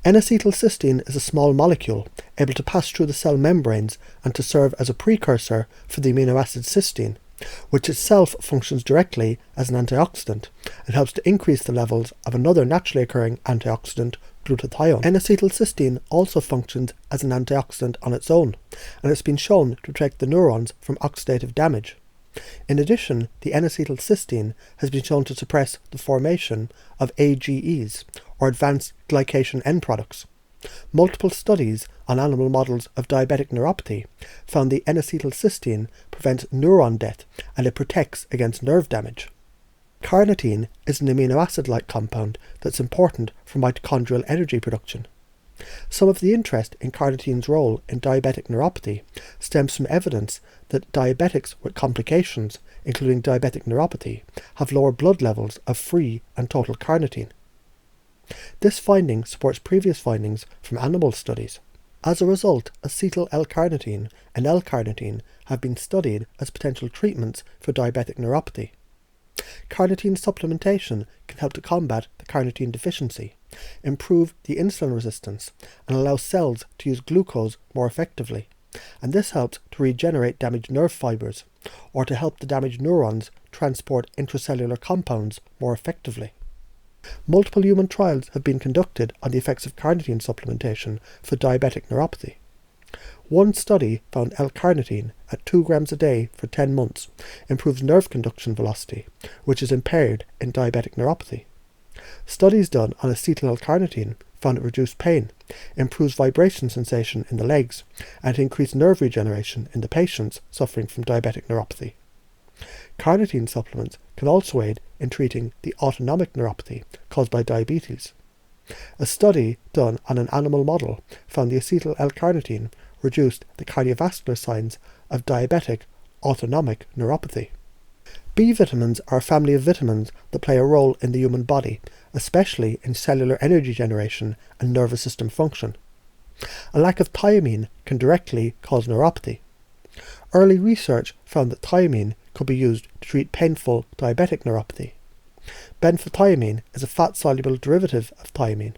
N-acetylcysteine is a small molecule able to pass through the cell membranes and to serve as a precursor for the amino acid cysteine, which itself functions directly as an antioxidant and helps to increase the levels of another naturally occurring antioxidant, glutathione. N-acetylcysteine also functions as an antioxidant on its own, and it's been shown to protect the neurons from oxidative damage. In addition, the N-acetylcysteine has been shown to suppress the formation of AGEs, or advanced glycation end products. Multiple studies on animal models of diabetic neuropathy found the N-acetylcysteine prevents neuron death and it protects against nerve damage. Carnitine is an amino acid-like compound that's important for mitochondrial energy production. Some of the interest in carnitine's role in diabetic neuropathy stems from evidence that diabetics with complications, including diabetic neuropathy, have lower blood levels of free and total carnitine. This finding supports previous findings from animal studies. As a result, acetyl L-carnitine and L-carnitine have been studied as potential treatments for diabetic neuropathy. Carnitine supplementation can help to combat the carnitine deficiency, improve the insulin resistance, and allow cells to use glucose more effectively, and this helps to regenerate damaged nerve fibers, or to help the damaged neurons transport intracellular compounds more effectively. Multiple human trials have been conducted on the effects of carnitine supplementation for diabetic neuropathy. One study found L-carnitine at 2 grams a day for 10 months improves nerve conduction velocity, which is impaired in diabetic neuropathy. Studies done on acetyl L-carnitine found it reduced pain, improves vibration sensation in the legs, and increased nerve regeneration in the patients suffering from diabetic neuropathy. Carnitine supplements can also aid in treating the autonomic neuropathy caused by diabetes. A study done on an animal model found the acetyl L-carnitine reduced the cardiovascular signs of diabetic autonomic neuropathy. B vitamins are a family of vitamins that play a role in the human body, especially in cellular energy generation and nervous system function. A lack of thiamine can directly cause neuropathy. Early research found that thiamine could be used to treat painful diabetic neuropathy. Benfotiamine is a fat-soluble derivative of thiamine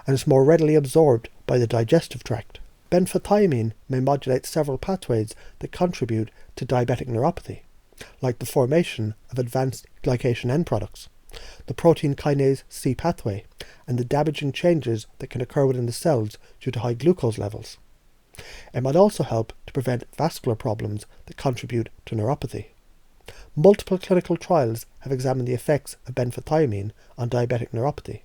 and is more readily absorbed by the digestive tract. Benfotiamine may modulate several pathways that contribute to diabetic neuropathy, like the formation of advanced glycation end products, the protein kinase C pathway, and the damaging changes that can occur within the cells due to high glucose levels. It might also help to prevent vascular problems that contribute to neuropathy. Multiple clinical trials have examined the effects of benfotiamine on diabetic neuropathy,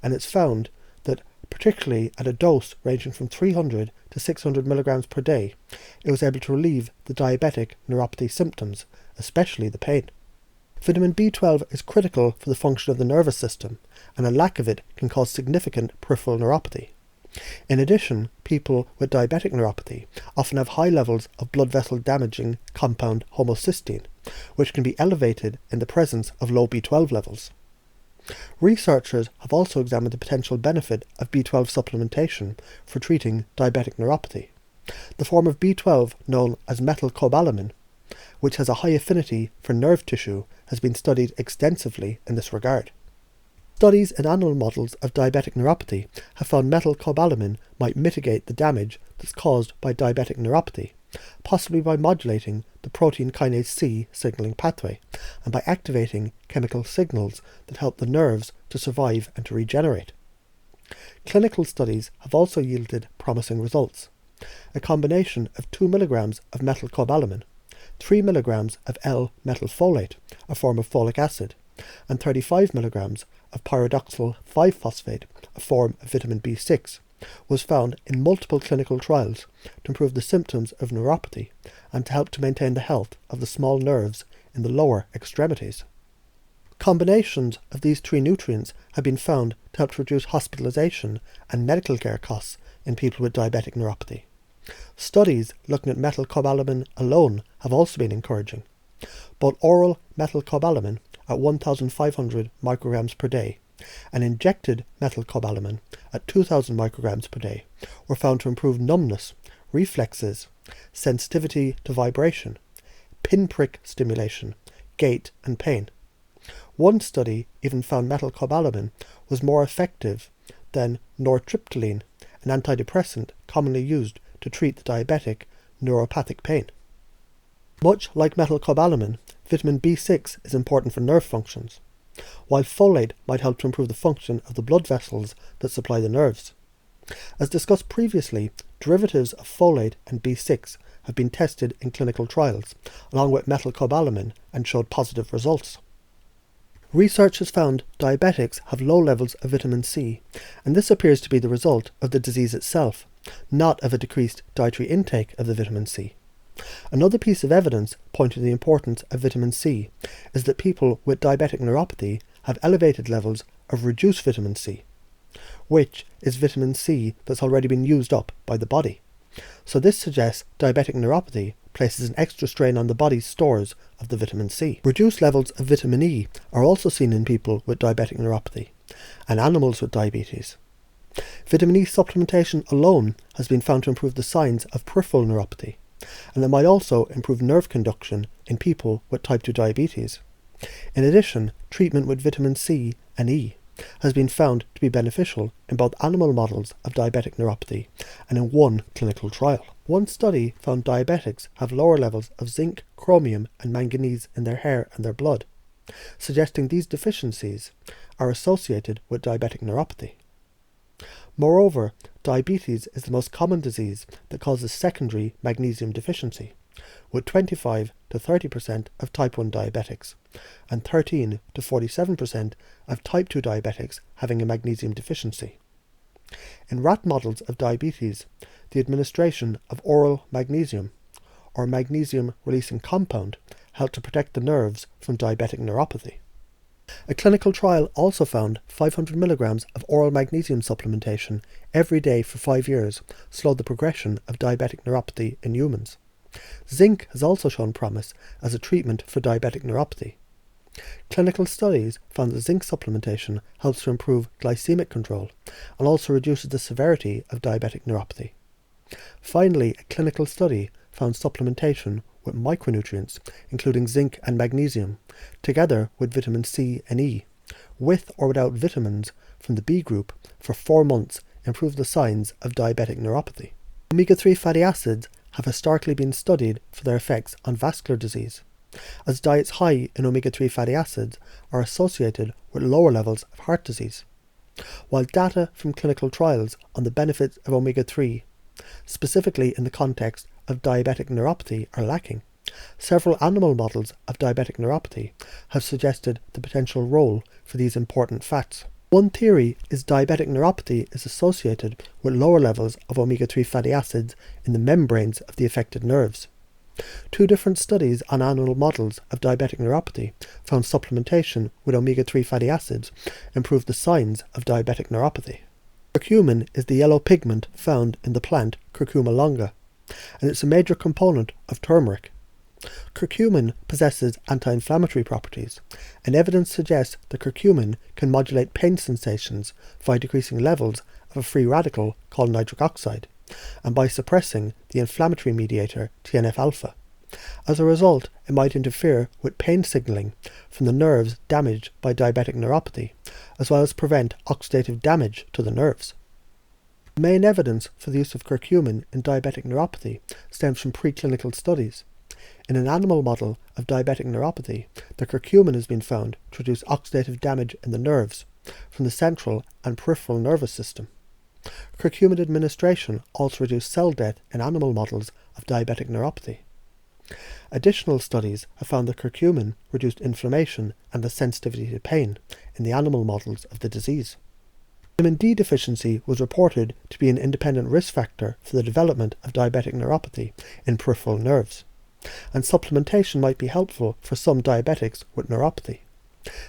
and it's found that particularly at a dose ranging from 300 to 600 milligrams per day, it was able to relieve the diabetic neuropathy symptoms, especially the pain. Vitamin B12 is critical for the function of the nervous system, and a lack of it can cause significant peripheral neuropathy. In addition, people with diabetic neuropathy often have high levels of blood vessel damaging compound homocysteine, which can be elevated in the presence of low B12 levels. Researchers have also examined the potential benefit of B12 supplementation for treating diabetic neuropathy. The form of B12 known as methylcobalamin, which has a high affinity for nerve tissue, has been studied extensively in this regard. Studies in animal models of diabetic neuropathy have found methylcobalamin might mitigate the damage that's caused by diabetic neuropathy, possibly by modulating the protein kinase C signaling pathway and by activating chemical signals that help the nerves to survive and to regenerate. Clinical studies have also yielded promising results. A combination of 2 mg of methylcobalamin, 3 mg of L-methylfolate, a form of folic acid, and 35 mg of pyridoxal 5-phosphate, a form of vitamin B6, was found in multiple clinical trials to improve the symptoms of neuropathy and to help to maintain the health of the small nerves in the lower extremities. Combinations of these 3 nutrients have been found to help to reduce hospitalization and medical care costs in people with diabetic neuropathy. Studies looking at methylcobalamin alone have also been encouraging. Both oral methylcobalamin at 1,500 micrograms per day and injected methylcobalamin at 2,000 micrograms per day were found to improve numbness, reflexes, sensitivity to vibration, pinprick stimulation, gait and pain. One study even found methylcobalamin was more effective than nortriptyline, an antidepressant commonly used to treat the diabetic neuropathic pain. Much like methylcobalamin, vitamin B6 is important for nerve functions, while folate might help to improve the function of the blood vessels that supply the nerves. As discussed previously, derivatives of folate and B6 have been tested in clinical trials, along with methylcobalamin, and showed positive results. Research has found diabetics have low levels of vitamin C, and this appears to be the result of the disease itself, not of a decreased dietary intake of the vitamin C. Another piece of evidence pointing to the importance of vitamin C is that people with diabetic neuropathy have elevated levels of reduced vitamin C, which is vitamin C that's already been used up by the body. So this suggests diabetic neuropathy places an extra strain on the body's stores of the vitamin C. Reduced levels of vitamin E are also seen in people with diabetic neuropathy and animals with diabetes. Vitamin E supplementation alone has been found to improve the signs of peripheral neuropathy, and it might also improve nerve conduction in people with type 2 diabetes. In addition, treatment with vitamin C and E has been found to be beneficial in both animal models of diabetic neuropathy and in one clinical trial. One study found diabetics have lower levels of zinc, chromium and manganese in their hair and their blood, suggesting these deficiencies are associated with diabetic neuropathy. Moreover, diabetes is the most common disease that causes secondary magnesium deficiency, with 25 to 30% of type 1 diabetics and 13 to 47% of type 2 diabetics having a magnesium deficiency. In rat models of diabetes, the administration of oral magnesium or magnesium-releasing compound helped to protect the nerves from diabetic neuropathy. A clinical trial also found 500 milligrams of oral magnesium supplementation every day for 5 years slowed the progression of diabetic neuropathy in humans. Zinc has also shown promise as a treatment for diabetic neuropathy. Clinical studies found that zinc supplementation helps to improve glycemic control and also reduces the severity of diabetic neuropathy. Finally, a clinical study found supplementation with micronutrients, including zinc and magnesium, together with vitamin C and E, with or without vitamins from the B group for 4 months, improved the signs of diabetic neuropathy. Omega-3 fatty acids have historically been studied for their effects on vascular disease, as diets high in omega-3 fatty acids are associated with lower levels of heart disease. While data from clinical trials on the benefits of omega-3, specifically in the context of diabetic neuropathy, are lacking, several animal models of diabetic neuropathy have suggested the potential role for these important fats. One theory is diabetic neuropathy is associated with lower levels of omega-3 fatty acids in the membranes of the affected nerves. 2 different studies on animal models of diabetic neuropathy found supplementation with omega-3 fatty acids improved the signs of diabetic neuropathy. Curcumin is the yellow pigment found in the plant Curcuma longa, and it's a major component of turmeric. Curcumin possesses anti-inflammatory properties, and evidence suggests that curcumin can modulate pain sensations by decreasing levels of a free radical called nitric oxide, and by suppressing the inflammatory mediator TNF-alpha. As a result, it might interfere with pain signaling from the nerves damaged by diabetic neuropathy, as well as prevent oxidative damage to the nerves. The main evidence for the use of curcumin in diabetic neuropathy stems from preclinical studies. In an animal model of diabetic neuropathy, the curcumin has been found to reduce oxidative damage in the nerves from the central and peripheral nervous system. Curcumin administration also reduced cell death in animal models of diabetic neuropathy. Additional studies have found that curcumin reduced inflammation and the sensitivity to pain in the animal models of the disease. Vitamin D deficiency was reported to be an independent risk factor for the development of diabetic neuropathy in peripheral nerves, and supplementation might be helpful for some diabetics with neuropathy.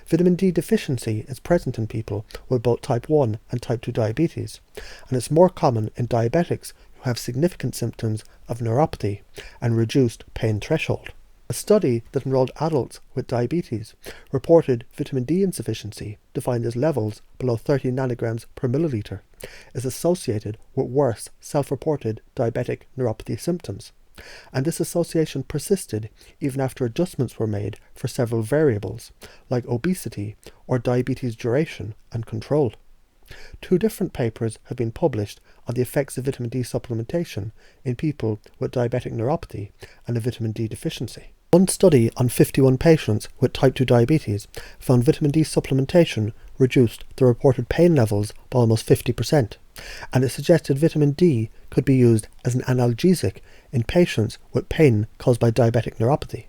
Vitamin D deficiency is present in people with both type 1 and type 2 diabetes, and it's more common in diabetics who have significant symptoms of neuropathy and reduced pain threshold. A study that enrolled adults with diabetes reported vitamin D insufficiency, defined as levels below 30 nanograms per milliliter, is associated with worse self-reported diabetic neuropathy symptoms, and this association persisted even after adjustments were made for several variables, like obesity or diabetes duration and control. 2 different papers have been published on the effects of vitamin D supplementation in people with diabetic neuropathy and a vitamin D deficiency. One study on 51 patients with type 2 diabetes found vitamin D supplementation reduced the reported pain levels by almost 50%, and it suggested vitamin D could be used as an analgesic in patients with pain caused by diabetic neuropathy.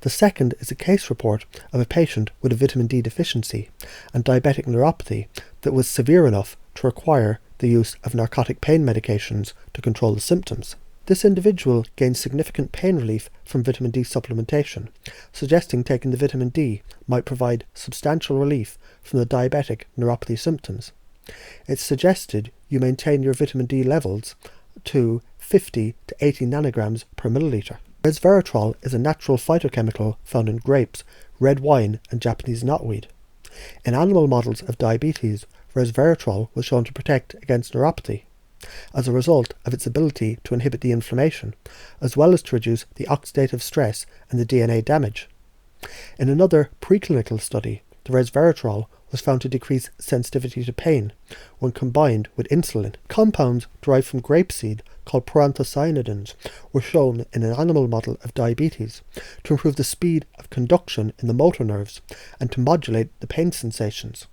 The second is a case report of a patient with a vitamin D deficiency and diabetic neuropathy that was severe enough to require the use of narcotic pain medications to control the symptoms. This individual gained significant pain relief from vitamin D supplementation, suggesting taking the vitamin D might provide substantial relief from the diabetic neuropathy symptoms. It's suggested you maintain your vitamin D levels to 50 to 80 nanograms per milliliter. Resveratrol is a natural phytochemical found in grapes, red wine, and Japanese knotweed. In animal models of diabetes, resveratrol was shown to protect against neuropathy, as a result of its ability to inhibit the inflammation, as well as to reduce the oxidative stress and the DNA damage. In another preclinical study, the resveratrol was found to decrease sensitivity to pain when combined with insulin. Compounds derived from grapeseed called proanthocyanidins were shown in an animal model of diabetes to improve the speed of conduction in the motor nerves and to modulate the pain sensations.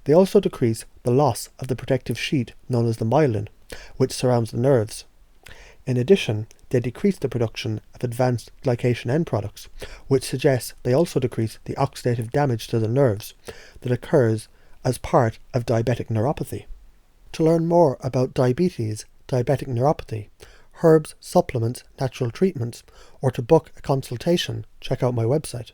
They also decrease the loss of the protective sheet known as the myelin, which surrounds the nerves. In addition, they decrease the production of advanced glycation end products, which suggests they also decrease the oxidative damage to the nerves that occurs as part of diabetic neuropathy. To learn more about diabetes, diabetic neuropathy, herbs, supplements, natural treatments, or to book a consultation, check out my website.